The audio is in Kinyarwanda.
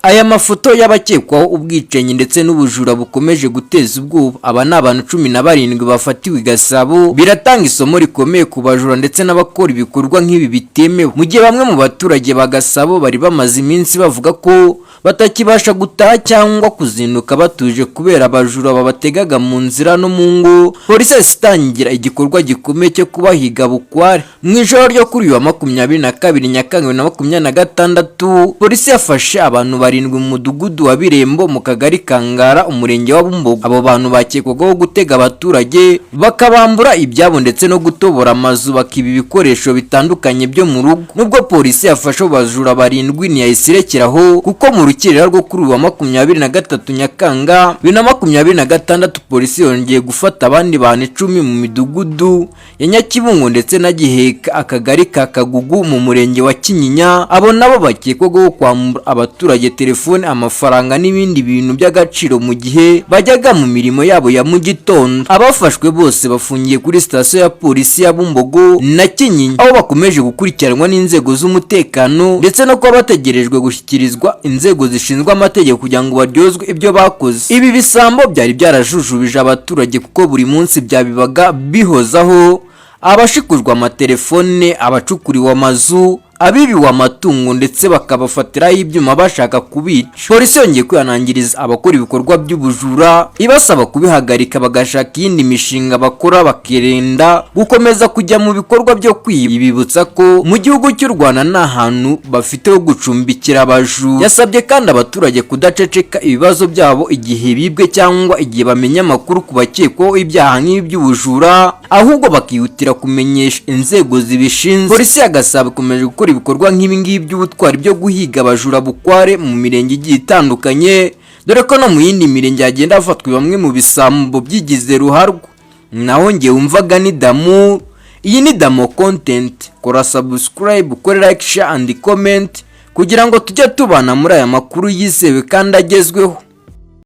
Aya mafoto y'abakekwaho ubwicanyi ndetse n'ubujura bukomeje guteza ubwoba. Aba ni abantu 17 bafatiwe i Gasabo, biratanga isomo rikomeye ku bajura ndetse n'abakora ibikorwa nk'ibi bitemewe. Mu gihe bamwe mu baturage ba Gasabo bari bamaze iminsi bavuga ko batakibasha gutaha cyangwa kuzinduka batuje kubera abajura babategaga mu nzira no mu ngo. Polisi itangira igikorwa gikomeye cyo kubahiga bukware. Mu ijoro ryo kuri uyu wa 22 Nyakanga 2026, polisi yafashe abantu barindwi mu mudugudu wa Birembo mu kagari Kangara, umurenge wa Bumbogo. Abo bantu bakekwagaho gutega abaturage bakabambura ibyabo ndetse no gutobora amazu, bakiba ibikoresho bitandukanye byo mu rugo. Nubwo polisi yafashe abajura barindwi ntiyayisirekeraho, kuko mu rukirira rwo kuri uwa 23 Nyakanga 2026 polisi yongeye gufata abandi bantu 10 mu midugudu ya Nyakibungo ndetse na Giheka, akagari ka Kagugu mu murenge wa Kinyinya. Abo nabo bakekwagaho kwambura abaturage telefone, amafaranga n'ibindi bintu by'agaciro mu gihe bajyaga mu mirimo yabo ya mu gitondo. Abafashwe bose bafungiye kuri sitasiyo ya polisi ya Bumbogo na Kinyinya, aho bakomeje gukurikiranwa n'inzego z'umutekano ndetse no kuba bategerejwe gushyikirizwa inzego zishinzwe amategeko kugira ngo baryozwe ibyo bakoze. Ibi bisambo byari byarajujubije abaturage kuko buri munsi byabibaga bihozaho abashikujwe amatelefone, abacukuriwe amazu, abibiwe amatungo ndetse bakabafatiraho ibyuma bashaka kubica. Polisi yongeye kwihanangiriza abakora ibikorwa by'ubujura ibasaba kubihagarika bagashaka iyindi mishinga bakora, bakirinda gukomeza kujya mu bikorwa byo kwiba. Ibibutsa ko mu gihugu cy'u Rwanda nta hantu bafite ho gucumbikira abajura. Yasabye kandi abaturage kudaceceka ibibazo byabo igihe bibwe cyangwa igihe bamenya amakuru ku bakekwaho ibyaha nk'ibi by'ubujura, ahubwo bakihutira kumenyesha inzego zibishinzwe. Polisi ya Gasabo ikomeje gukora ibikorwa nk'ibi ngibi by'ubutwari byo guhiga abajura bukware mu mirenge igiye itandukanye, dore ko no mu yindi mirenge hagenda hafatwa bamwe mu bisambo byigize ruharwa. Naho nge wumvaga ni Damu. Iyi ni Damo content. Kora subscribe, kora like, share and comment kugira ngo tujye tubana muri aya makuru yizewe kandi agezweho.